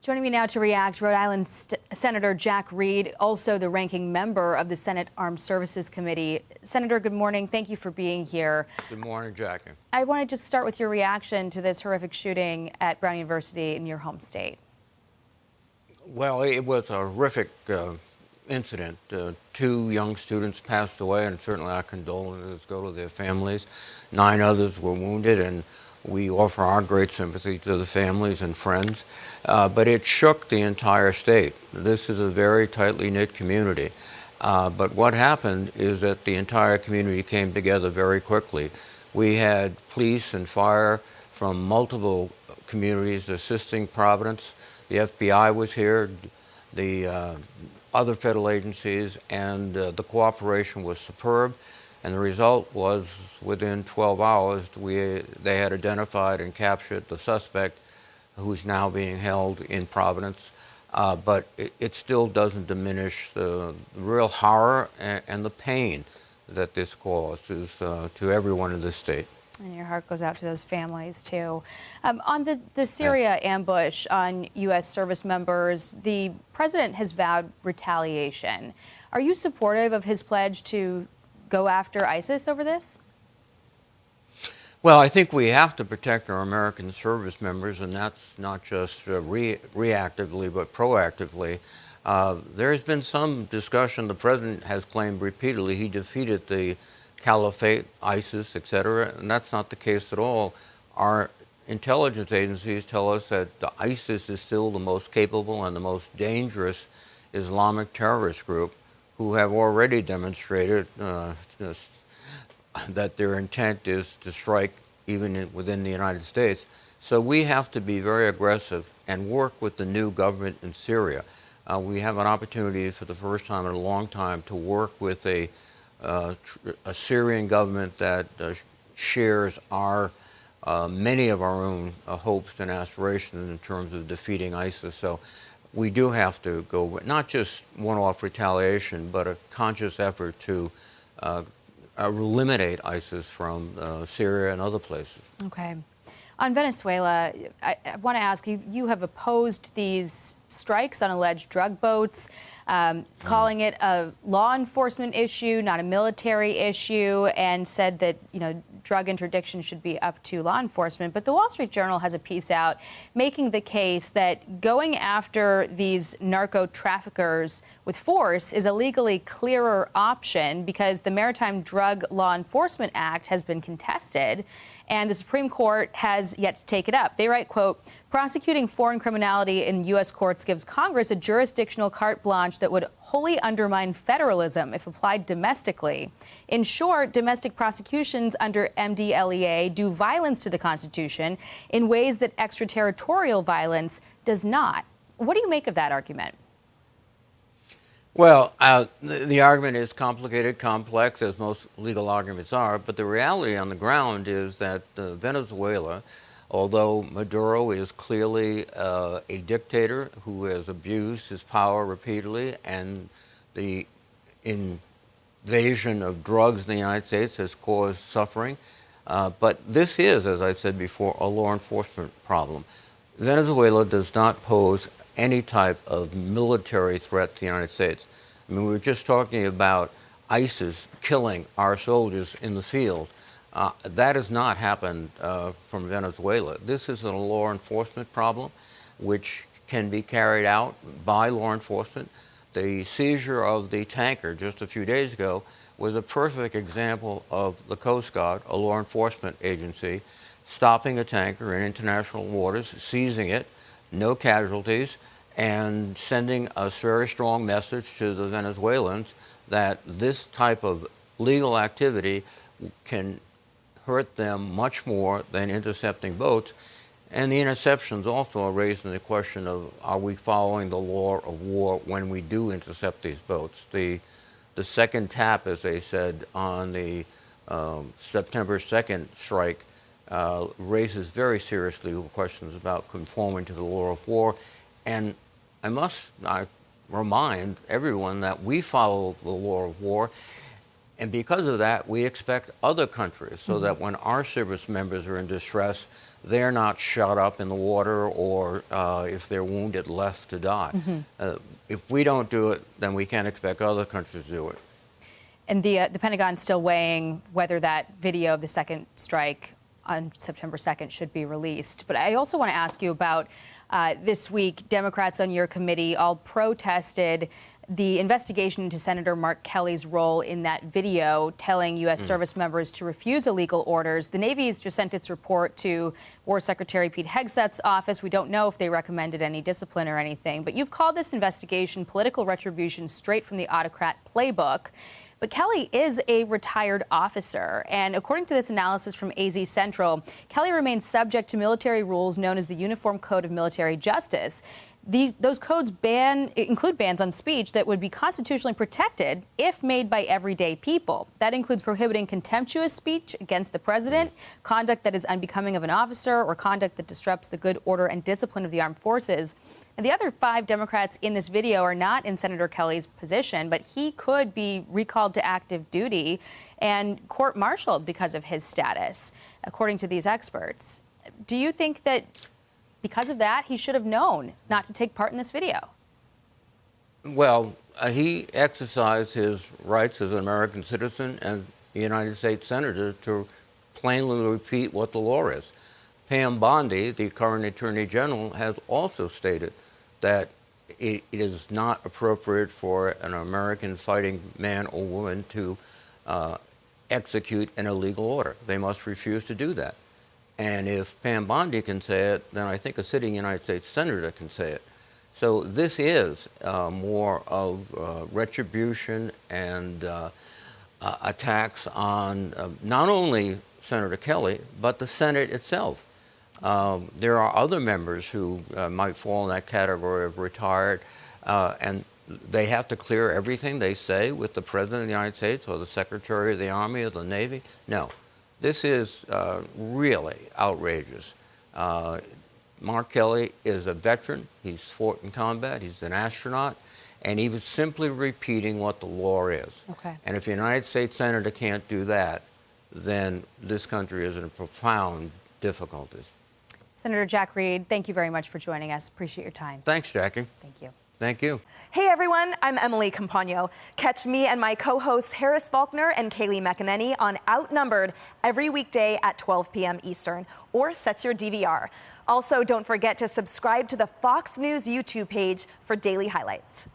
Joining me now to react, Rhode Island Senator Jack Reed, also the ranking member of the Senate Armed Services Committee. Senator, good morning. Thank you for being here. Good morning, Jackie. I want to just start with your reaction to this horrific shooting at Brown University in your home state. Well, it was a horrific incident. Two young students passed away, and certainly our condolences go to their families. 9 others were wounded, and we offer our great sympathy to the families and friends. But it shook the entire state. This is a very tightly knit community. But what happened is that the entire community came together very quickly. We had police and fire from multiple communities assisting Providence. The FBI was here, the other federal agencies, and the cooperation was superb. And the result was, within 12 hours, they had identified and captured the suspect, who's now being held in Providence. But it still doesn't diminish the real horror and the pain that this causes to everyone in this state. And your heart goes out to those families, too. On the Syria ambush on U.S. service members, the president has vowed retaliation. Are you supportive of his pledge to go after ISIS over this? Well, I think we have to protect our American service members, and that's not just reactively, but proactively. There's been some discussion. The president has claimed repeatedly he defeated the Caliphate, ISIS, etc., and that's not the case at all. Our intelligence agencies tell us that the ISIS is still the most capable and the most dangerous Islamic terrorist group, who have already demonstrated that their intent is to strike even within the United States. So we have to be very aggressive and work with the new government in Syria. We have an opportunity for the first time in a long time to work with a Syrian government that shares many of our own hopes and aspirations in terms of defeating ISIS. So we do have to go with not just one-off retaliation, but a conscious effort to eliminate ISIS from Syria and other places. Okay. On Venezuela, I want to ask you, you have opposed these strikes on alleged drug boats, calling it a law enforcement issue, not a military issue, and said that, drug interdiction should be up to law enforcement. But the Wall Street Journal has a piece out making the case that going after these narco traffickers with force is a legally clearer option because the Maritime Drug Law Enforcement Act has been contested, and the Supreme Court has yet to take it up. They write, quote, prosecuting foreign criminality in U.S. courts gives Congress a jurisdictional carte blanche that would wholly undermine federalism if applied domestically. In short, domestic prosecutions under MDLEA do violence to the Constitution in ways that extraterritorial violence does not. What do you make of that argument? Well, the argument is complicated, complex, as most legal arguments are, but the reality on the ground is that Venezuela, although Maduro is clearly a dictator who has abused his power repeatedly, and the invasion of drugs in the United States has caused suffering, but this is, as I said before, a law enforcement problem. Venezuela does not pose any type of military threat to the United States. I mean, we were just talking about ISIS killing our soldiers in the field. That has not happened from Venezuela. This is a law enforcement problem which can be carried out by law enforcement. The seizure of the tanker just a few days ago was a perfect example of the Coast Guard, a law enforcement agency, stopping a tanker in international waters, seizing it, no casualties, and sending a very strong message to the Venezuelans that this type of legal activity can hurt them much more than intercepting boats. And the interceptions also are raising the question of, are we following the law of war when we do intercept these boats? The second tap, as they said, on the September 2nd strike raises very serious legal questions about conforming to the law of war. And I must remind everyone that we follow the law of war, and because of that, we expect other countries, so that when our service members are in distress, they're not shot up in the water, or if they're wounded, left to die. If we don't do it, then we can't expect other countries to do it. And the Pentagon's still weighing whether that video of the second strike on September 2nd should be released. But I also want to ask you about this week, Democrats on your committee all protested the investigation into Senator Mark Kelly's role in that video, telling U.S. service members to refuse illegal orders. The Navy's just sent its report to War Secretary Pete Hegseth's office. We don't know if they recommended any discipline or anything, but you've called this investigation political retribution straight from the autocrat playbook. But Kelly is a retired officer, and according to this analysis from AZ Central, Kelly remains subject to military rules known as the Uniform Code of Military Justice. Those codes include bans on speech that would be constitutionally protected if made by everyday people. That includes prohibiting contemptuous speech against the president, conduct that is unbecoming of an officer, or conduct that disrupts the good order and discipline of the armed forces. And the other 5 Democrats in this video are not in Senator Kelly's position, but he could be recalled to active duty and court-martialed because of his status, according to these experts. Do you think that because of that, he should have known not to take part in this video? Well, he exercised his rights as an American citizen and a United States Senator to plainly repeat what the law is. Pam Bondi, the current Attorney General, has also stated that it is not appropriate for an American fighting man or woman to execute an illegal order. They must refuse to do that. And if Pam Bondi can say it, then I think a sitting United States Senator can say it. So this is more of retribution and attacks on not only Senator Kelly, but the Senate itself. There are other members who might fall in that category of retired, and they have to clear everything they say with the President of the United States or the Secretary of the Army or the Navy. No. This is really outrageous. Mark Kelly is a veteran. He's fought in combat. He's an astronaut. And he was simply repeating what the law is. Okay. And if the United States Senator can't do that, then this country is in profound difficulties. Senator Jack Reed, thank you very much for joining us. Appreciate your time. Thanks, Jackie. Thank you. Thank you. Hey everyone, I'm Emily Campagno. Catch me and my co-hosts Harris Faulkner and Kaylee McEnany on Outnumbered every weekday at 12 p.m. Eastern, or set your DVR. Also, don't forget to subscribe to the Fox News YouTube page for daily highlights.